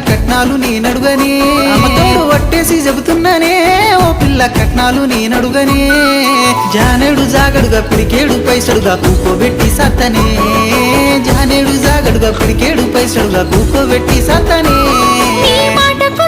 కట్నాలు నేనడుగనే అమ్మతోడు వట్టేసి చెబుతున్నానే ఓ పిల్ల కట్నాలు నేనడుగనే జానేడు జాగడుగా పిడికేడు పైసడుగా కూకోబెట్టి సత్తనే జానేడు జాగడుగా పిడికేడు పైసడుగా కూకోబెట్టి సత్తనే నీ మాటకు